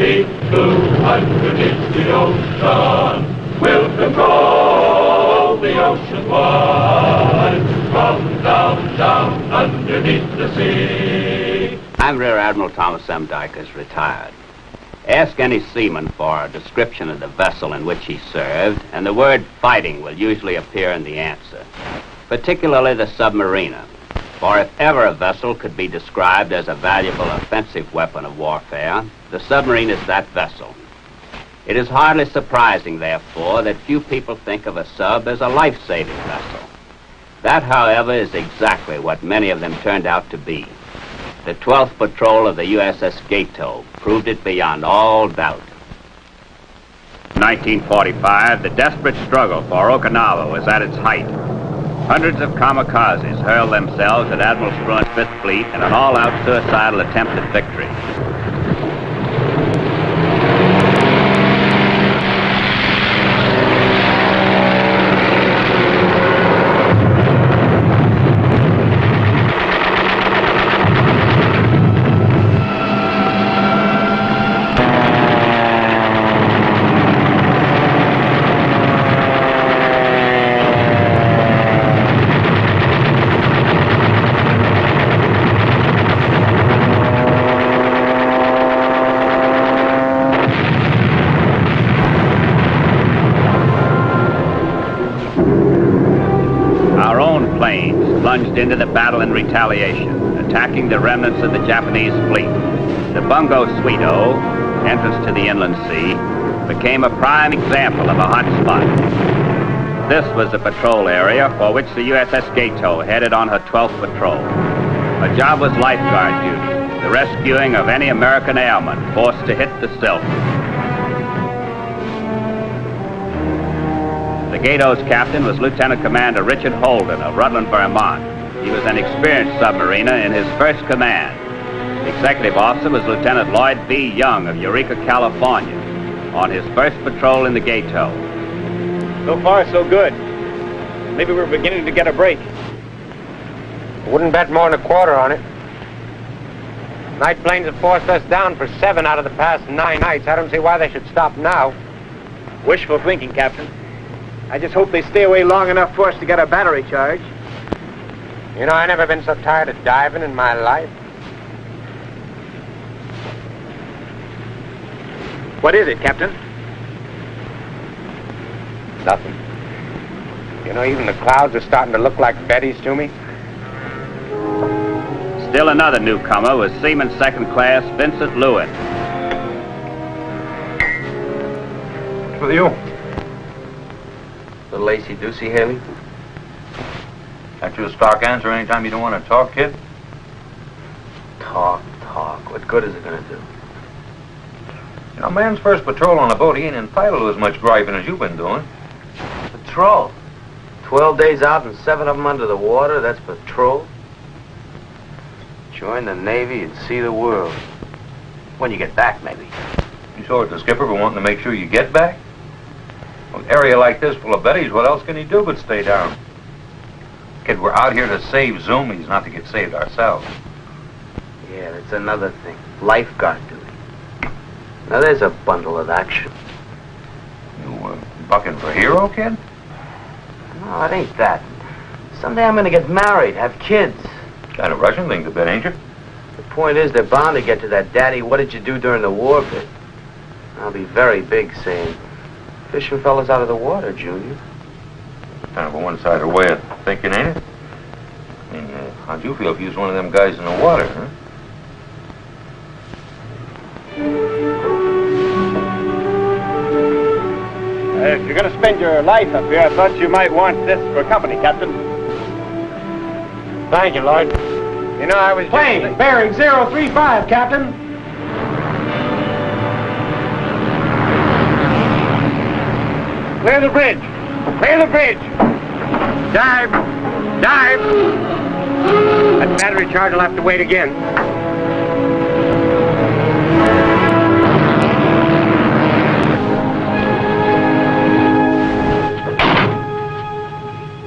Deep blue underneath the ocean will control the ocean wide. From down, down underneath the sea. I'm Rear Admiral Thomas M. Dykers, retired. Ask any seaman for a description of the vessel in which he served, and the word fighting will usually appear in the answer, particularly the submariner. For if ever a vessel could be described as a valuable offensive weapon of warfare, the submarine is that vessel. It is hardly surprising, therefore, that few people think of a sub as a life-saving vessel. That, however, is exactly what many of them turned out to be. The 12th patrol of the USS Gato proved it beyond all doubt. In 1945, the desperate struggle for Okinawa was at its height. Hundreds of kamikazes hurled themselves at Admiral Spruant's 5th Fleet in an all-out suicidal attempt at victory. Plunged into the battle in retaliation, attacking the remnants of the Japanese fleet. The Bungo Sweeto, entrance to the inland sea, became a prime example of a hot spot. This was the patrol area for which the USS Gato headed on her 12th patrol. Her job was lifeguard duty, the rescuing of any American airman forced to hit the silt. The Gato's captain was Lieutenant Commander Richard Holden of Rutland, Vermont. He was an experienced submariner in his first command. The executive officer was Lieutenant Lloyd B. Young of Eureka, California, on his first patrol in the Gato. So far, so good. Maybe we're beginning to get a break. Wouldn't bet more than a quarter on it. Night planes have forced us down for 7 out of the past 9 nights. I don't see why they should stop now. Wishful thinking, Captain. I just hope they stay away long enough for us to get a battery charge. You know, I've never been so tired of diving in my life. What is it, Captain? Nothing. You know, even the clouds are starting to look like Bettys to me. Still another newcomer was Seaman Second Class Vincent Lewin. What's with you? Little Lacy-Deucey, Haley? That's your stock answer anytime you don't want to talk, kid? Talk. What good is it going to do? You know, man's first patrol on a boat, he ain't entitled to as much griping as you've been doing. Patrol? 12 days out and 7 of them under the water, that's patrol? Join the Navy and see the world. When you get back, maybe. You saw what the skipper for wanting to make sure you get back? Well, an area like this full of Bettys, what else can he do but stay down? Kid, we're out here to save Zoomies, not to get saved ourselves. Yeah, that's another thing. Lifeguard duty. Now there's a bundle of action. You, bucking for hero, kid? No, it ain't that. Someday I'm gonna get married, have kids. Kind of Russian thing to bit, ain't you? The point is, they're bound to get to that daddy, what did you do during the war bit? I'll be very big saying, fishing fellas out of the water, Junior. Kind of a one-sided way of thinking, ain't it? I mean, how'd you feel if you was one of them guys in the water, huh? If you're going to spend your life up here, I thought you might want this for company, Captain. Thank you, Lloyd. You know, I was Plane, bearing 035, Captain. Clear the bridge. Clear the bridge. Dive! Dive! That battery charge will have to wait again.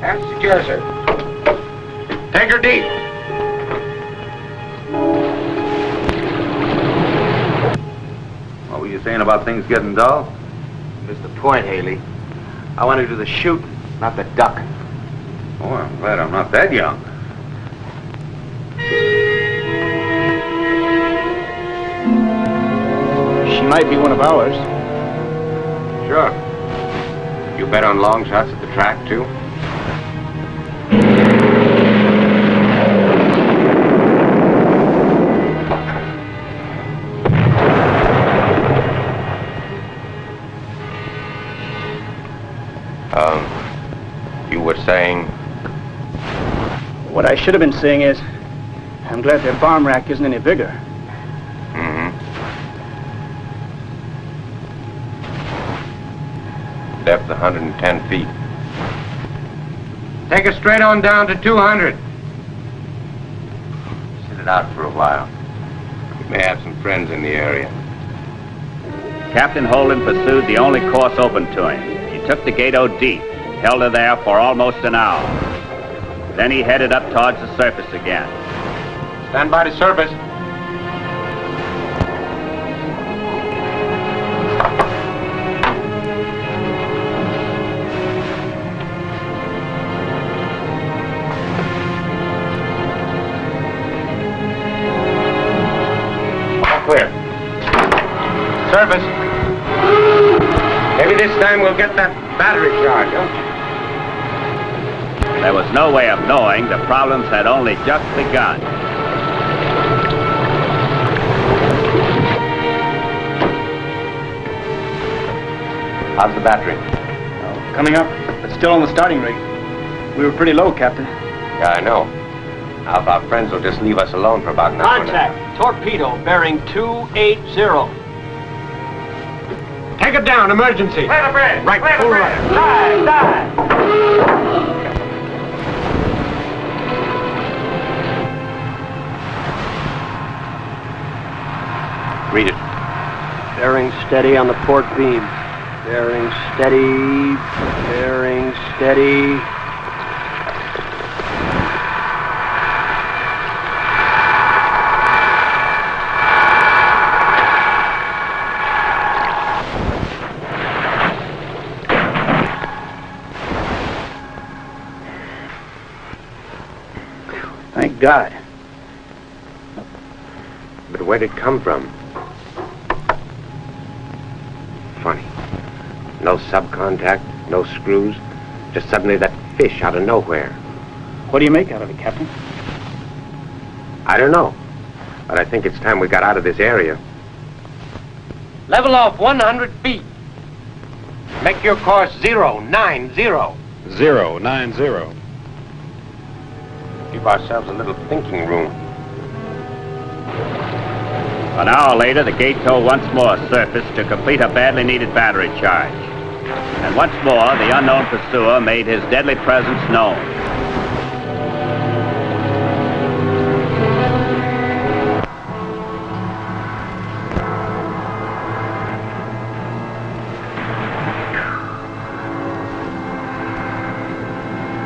That's secure, sir. Take her deep. What were you saying about things getting dull? Here's the point, Haley. I want to do the shooting, not the ducking. Oh, I'm glad I'm not that young. She might be one of ours. Sure. You bet on long shots at the track, too? You were saying? What I should have been saying is, I'm glad their bomb rack isn't any bigger. Mm-hmm. Depth 110 feet. Take us straight on down to 200. Sit it out for a while. We may have some friends in the area. Captain Holden pursued the only course open to him. He took the Gato deep, held her there for almost an hour. Then he headed up towards the surface again. Stand by to surface. All clear. Surface. Maybe this time we'll get that battery charge, huh? There was no way of knowing. The problems had only just begun. How's the battery? Coming up, but still on the starting rate. We were pretty low, Captain. Yeah, I know. Now, if our friends will just leave us alone for about an hour. Contact. Torpedo bearing 280. Take it down, emergency. Clear the bridge. Right, Clear the full bridge. right. Dive, dive. Read it. Bearing steady on the port beam. Bearing steady. Bearing steady. Thank God. But where'd it come from? Funny. No subcontact, no screws. Just suddenly that fish out of nowhere. What do you make out of it, Captain? I don't know. But I think it's time we got out of this area. Level off 100 feet. Make your course 090. 090. Give ourselves a little thinking room. An hour later, the Gato once more surfaced to complete a badly needed battery charge. And once more, the unknown pursuer made his deadly presence known.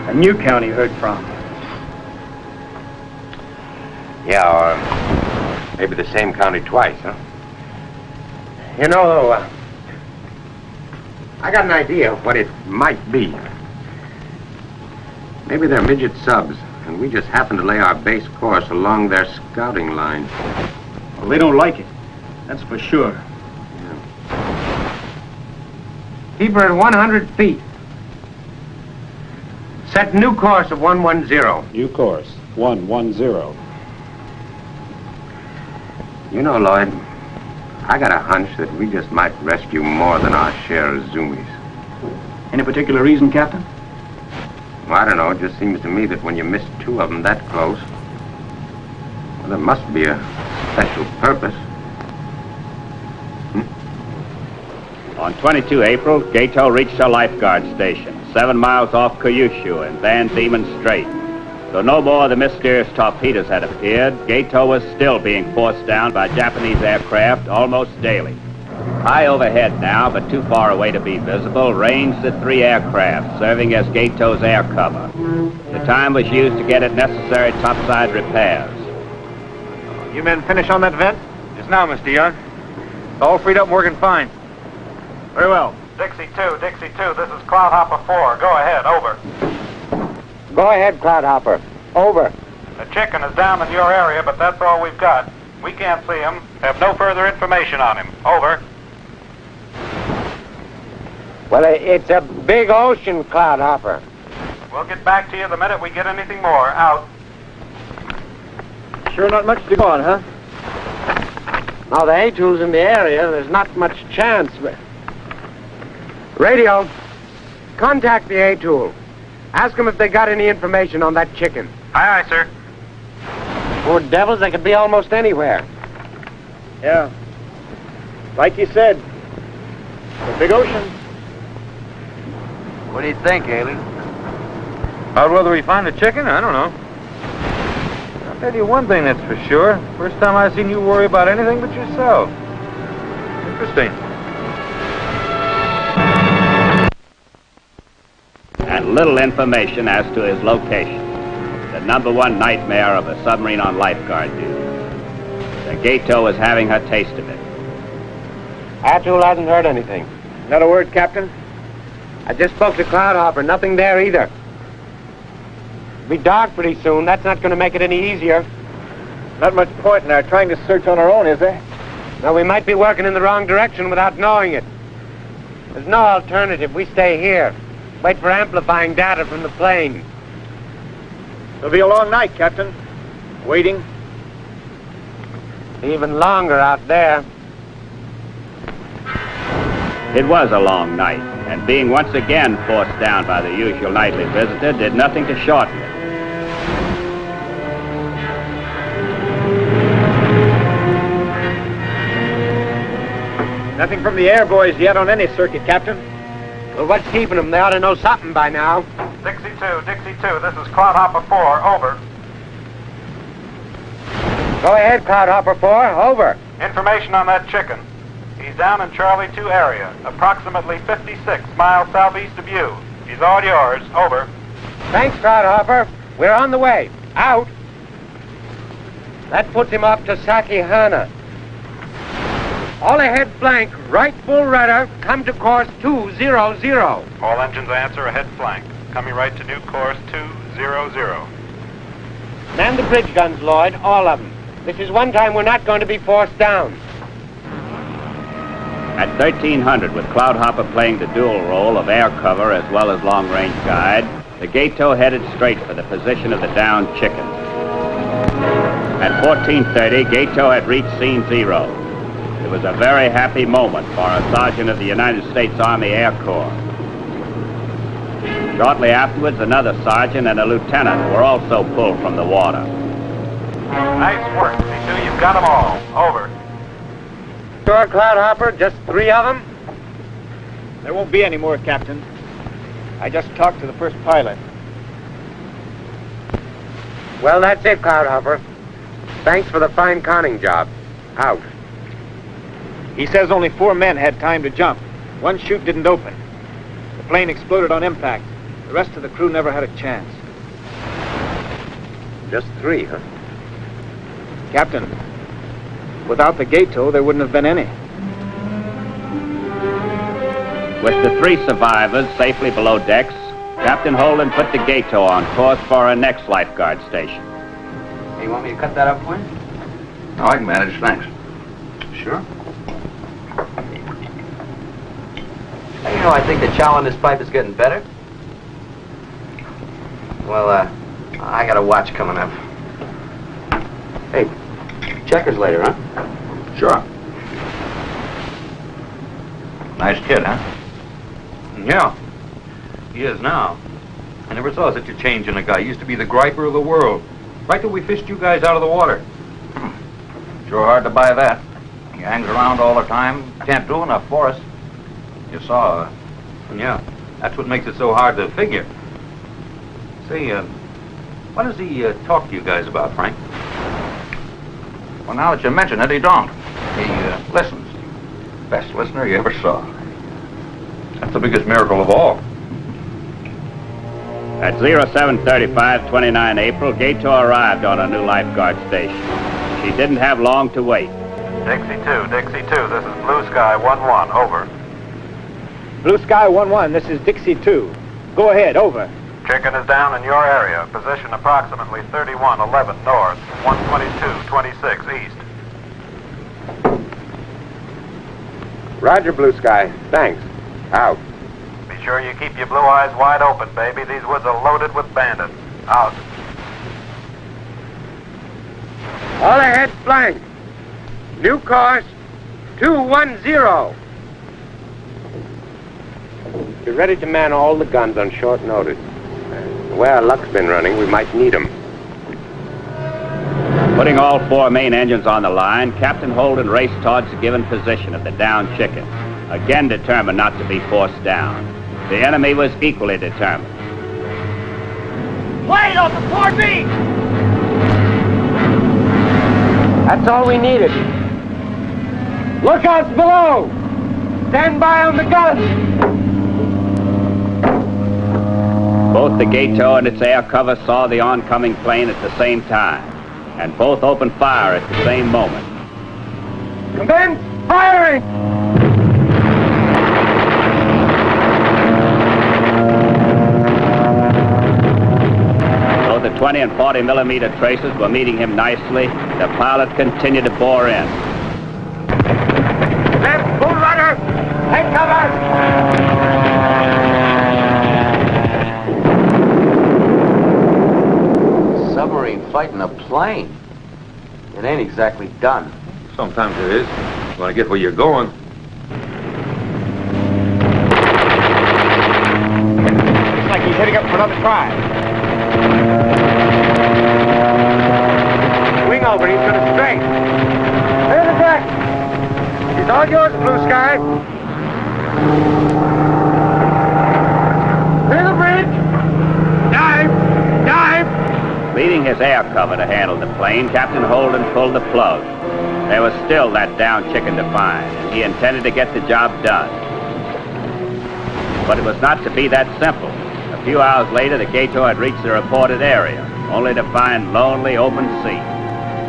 A new county heard from. Yeah, or maybe the same county twice, huh? You know, I got an idea of what it might be. Maybe they're midget subs, and we just happen to lay our base course along their scouting line. Well, they don't like it. That's for sure. Keep her at 100 feet. Set new course of 110. New course, 110. You know, Lloyd, I got a hunch that we just might rescue more than our share of zoomies. Any particular reason, Captain? Well, I don't know. It just seems to me that when you miss two of them that close, well, there must be a special purpose. On 22 April, Gato reached her lifeguard station, 7 miles off Kyushu in Van Diemen Strait. Though no more of the mysterious torpedoes had appeared, Gato was still being forced down by Japanese aircraft almost daily. High overhead now, but too far away to be visible, ranged the 3 aircraft, serving as Gato's air cover. The time was used to get it necessary topside repairs. You men finish on that vent? Just now, Mr. Young. All freed up and working fine. Very well. Dixie 2, this is Cloudhopper 4. Go ahead, over. Go ahead, Cloudhopper. Over. The chicken is down in your area, but that's all we've got. We can't see him. Have no further information on him. Over. Well, it's a big ocean, Cloudhopper. We'll get back to you the minute we get anything more. Out. Sure not much to go on, huh? Now, the A-tool's in the area. There's not much chance, but... Radio, contact the A-tool. Ask them if they got any information on that chicken. Aye, aye, sir. Poor devils, they could be almost anywhere. Yeah. Like you said, it's a big ocean. What do you think, Haley? About whether we find the chicken? I don't know. I'll tell you one thing that's for sure. First time I've seen you worry about anything but yourself. Interesting. And little information as to his location. The #1 nightmare of a submarine on lifeguard duty. The Gato is having her taste of it. A-tool hasn't heard anything. Not a word, Captain? I just spoke to Cloudhopper. Nothing there either. It'll be dark pretty soon. That's not going to make it any easier. Not much point in our trying to search on our own, is there? Now, we might be working in the wrong direction without knowing it. There's no alternative. We stay here. Wait for amplifying data from the plane. It'll be a long night, Captain. Waiting. Even longer out there. It was a long night, and being once again forced down by the usual nightly visitor did nothing to shorten it. Nothing from the air boys yet on any circuit, Captain. Well, what's keeping them? They ought to know something by now. Dixie 2, this is Cloudhopper 4. Over. Go ahead, Cloudhopper 4. Over. Information on that chicken. He's down in Charlie 2 area, approximately 56 miles southeast of you. He's all yours. Over. Thanks, Cloudhopper. We're on the way. Out. That puts him off to Sakihana. All ahead flank, right full rudder, come to course 200. All engines answer ahead flank. Coming right to new course 200. Man the bridge guns, Lloyd, all of them. This is one time we're not going to be forced down. At 1300, with Cloudhopper playing the dual role of air cover as well as long-range guide, the Gato headed straight for the position of the downed chicken. At 1430, Gato had reached scene 0. It was a very happy moment for a sergeant of the United States Army Air Corps. Shortly afterwards, another sergeant and a lieutenant were also pulled from the water. Nice work, C2. You've got them all. Over. Sure, Cloudhopper? Just 3 of them? There won't be any more, Captain. I just talked to the first pilot. Well, that's it, Cloudhopper. Thanks for the fine conning job. Out. He says only 4 men had time to jump. 1 chute didn't open. The plane exploded on impact. The rest of the crew never had a chance. Just 3, huh? Captain, without the Gato, there wouldn't have been any. With the 3 survivors safely below decks, Captain Holden put the Gato on course for her next lifeguard station. Hey, you want me to cut that up for you? No, I can manage, thanks. Sure. Hey, you know, I think the chow on this pipe is getting better. Well, I got a watch coming up. Hey, checkers later, huh? Sure. Nice kid, huh? Yeah. He is now. I never saw such a change in a guy. He used to be the griper of the world. Right till we fished you guys out of the water. Sure hard to buy that. He hangs around all the time. Can't do enough for us. You saw, yeah. That's what makes it so hard to figure. Say, what does he talk to you guys about, Frank? Well, now that you mention it, he don't. He listens. Best listener you ever saw. That's the biggest miracle of all. At 0735, 29 April, Gato arrived on a new lifeguard station. She didn't have long to wait. Dixie 2, this is Blue Sky 1-1, over. Blue Sky 1-1, this is Dixie 2. Go ahead, over. Chicken is down in your area. Position approximately 3111 north, 12226 east. Roger, Blue Sky. Thanks. Out. Be sure you keep your blue eyes wide open, baby. These woods are loaded with bandits. Out. All ahead flank. New course, 210. Be ready to man all the guns on short notice. The way our luck's been running, we might need them. Putting all 4 main engines on the line, Captain Holden raced towards the given position of the downed chicken, again determined not to be forced down. The enemy was equally determined. Wait off the port beam! That's all we needed. Lookouts below! Stand by on the guns! Both the Gato and its air cover saw the oncoming plane at the same time, and both opened fire at the same moment. Commence firing! Though the 20 and 40 millimeter tracers were meeting him nicely, the pilot continued to bore in. Left, Bull Runner! Take cover! Submarine fighting a plane. It ain't exactly done. Sometimes it is. You want to get where you're going. Looks like he's heading up for another try. Wing over, he's going to straight. Clear the deck. He's all yours, Blue Sky. Clear the bridge. Dive! Dive! Leaving his air cover to handle the plane, Captain Holden pulled the plug. There was still that downed chicken to find, and he intended to get the job done. But it was not to be that simple. A few hours later, the Gato had reached the reported area, only to find lonely open sea.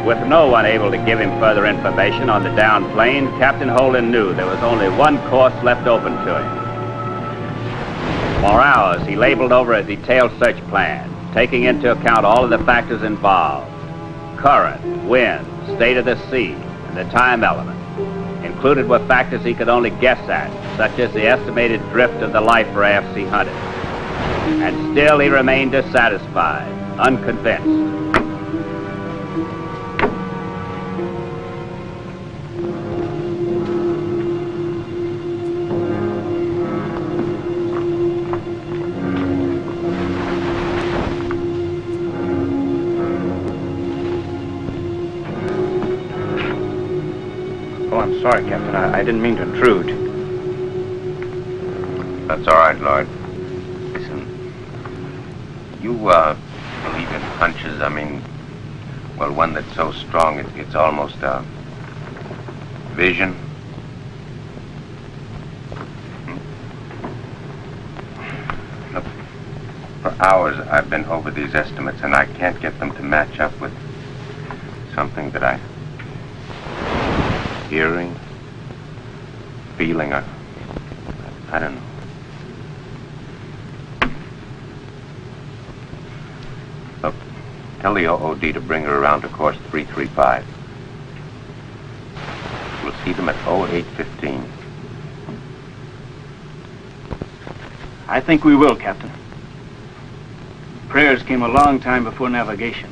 With no one able to give him further information on the downed plane, Captain Holden knew there was only one course left open to him. For hours, he labeled over a detailed search plan, taking into account all of the factors involved: current, wind, state of the sea, and the time element. Included were factors he could only guess at, such as the estimated drift of the life rafts he hunted. And still he remained dissatisfied, unconvinced. Oh, I'm sorry, Captain. I didn't mean to intrude. That's all right, Lloyd. Listen, you, believe in hunches? I mean, well, one that's so strong it's almost a vision? Look, for hours I've been over these estimates, and I can't get them to match up with something that I... hearing, feeling, or I don't know. Look, tell the OOD to bring her around to course 335. We'll see them at 0815. I think we will, Captain. Prayers came a long time before navigation.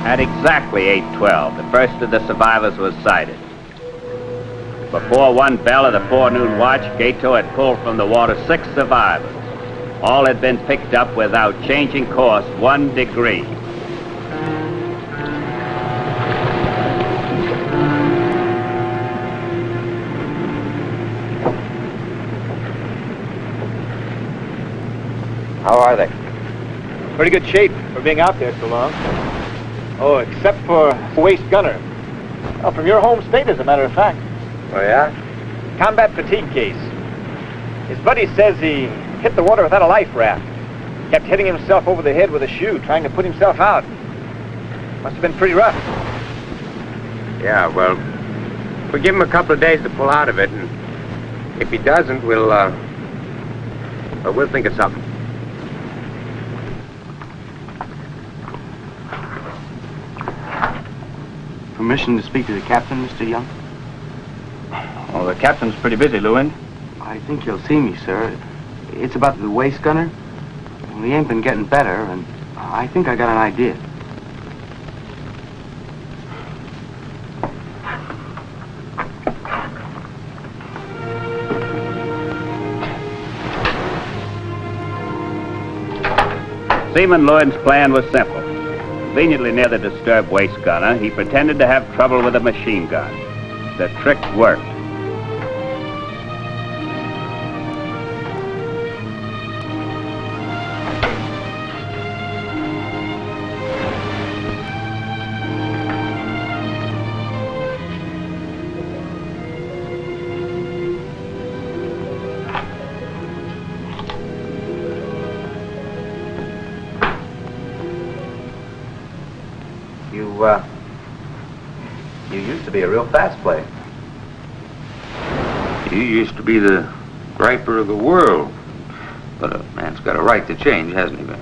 At exactly 8:12, the first of the survivors was sighted. Before 1 bell of the forenoon watch, Gato had pulled from the water 6 survivors. All had been picked up without changing course 1 degree. How are they? Pretty good shape for being out there so long. Oh, except for Waste Gunner. Well, from your home state, as a matter of fact. Oh, yeah? Combat fatigue case. His buddy says he hit the water without a life raft. Kept hitting himself over the head with a shoe, trying to put himself out. Must have been pretty rough. Yeah, well, we'll give him a couple of days to pull out of it, and if he doesn't, we'll think of something. Permission to speak to the captain, Mr. Young? Oh, the captain's pretty busy, Lewin. I think you'll see me, sir. It's about the waste gunner. Well, he ain't been getting better, and I think I got an idea. Seaman Lewin's plan was simple. Conveniently near the disturbed waste gunner, he pretended to have trouble with a machine gun. The trick worked. You used to be a real fast player. You used to be the griper of the world. But a man's got a right to change, hasn't he, Vince?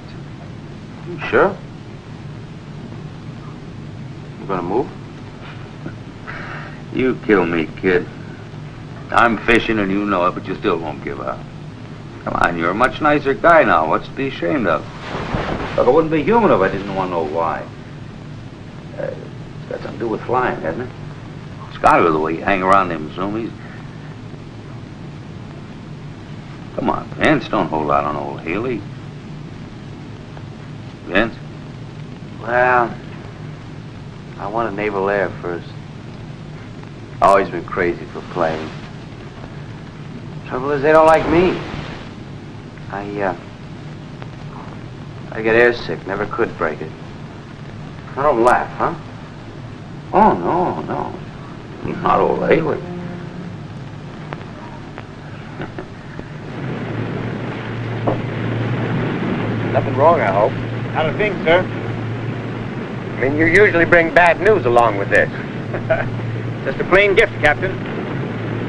You sure? You gonna move? You kill me, kid. I'm fishing and you know it, but you still won't give up. Come on, you're a much nicer guy now. What's to be ashamed of? Look, it wouldn't be human if I didn't want to know why. It's got something to do with flying, hasn't it? It's got to be the way you hang around them zoomies. Come on, Vince, don't hold out on old Haley. Vince? Well, I want a naval air first. Always been crazy for planes. Trouble is, they don't like me. I get airsick, never could break it. I don't laugh, huh? Oh, no. Not old Haley. Nothing wrong, I hope. Not a thing, sir. I mean, you usually bring bad news along with this. Just a plain gift, Captain.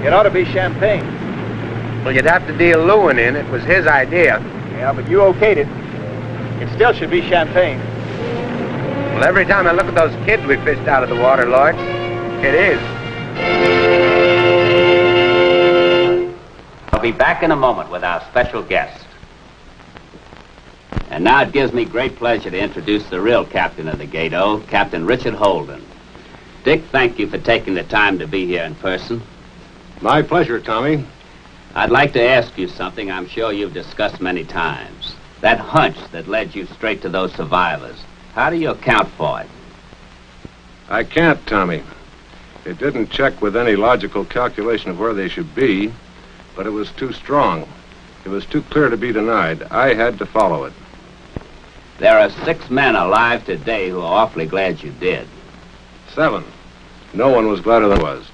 It ought to be champagne. Well, you'd have to deal Lewin in. It was his idea. Yeah, but you okayed it. It still should be champagne. Well, every time I look at those kids we fished out of the water, Lord, it is. I'll be back in a moment with our special guest. And now it gives me great pleasure to introduce the real captain of the Gato, Captain Richard Holden. Dick, thank you for taking the time to be here in person. My pleasure, Tommy. I'd like to ask you something I'm sure you've discussed many times. That hunch that led you straight to those survivors. How do you account for it? I can't, Tommy. It didn't check with any logical calculation of where they should be, but it was too strong. It was too clear to be denied. I had to follow it. There are 6 men alive today who are awfully glad you did. 7. No one was gladder than I was.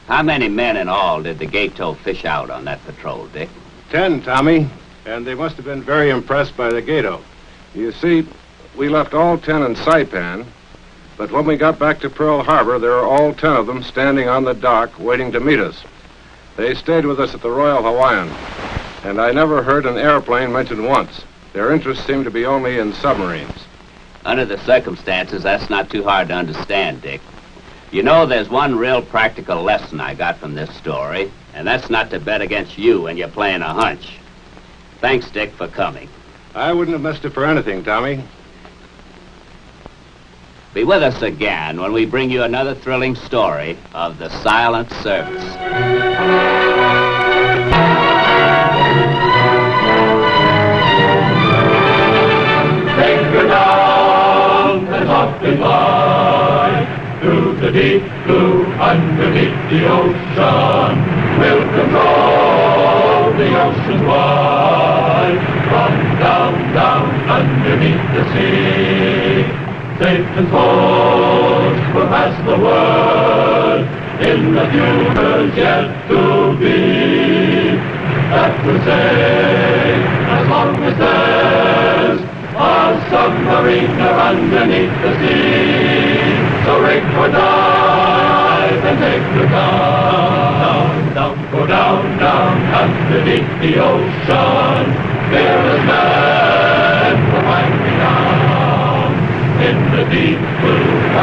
How many men in all did the Gato fish out on that patrol, Dick? 10, Tommy, and they must have been very impressed by the Gato. You see, we left all 10 in Saipan, but when we got back to Pearl Harbor, there were all 10 of them standing on the dock waiting to meet us. They stayed with us at the Royal Hawaiian, and I never heard an airplane mentioned once. Their interest seemed to be only in submarines. Under the circumstances, that's not too hard to understand, Dick. You know, there's one real practical lesson I got from this story, and that's not to bet against you when you're playing a hunch. Thanks, Dick, for coming. I wouldn't have missed it for anything, Tommy. Be with us again when we bring you another thrilling story of the Silent Service. Down and up and by, through the deep blue, underneath the ocean, we'll control the ocean wide. From down, underneath the sea, Satan's force will pass the word in the futures yet to be. That will say, as long as there's submarine are underneath the sea. So rig for dive and take the gun. Down, down, go down, down, underneath the ocean. Fearless men will find me down in the deep blue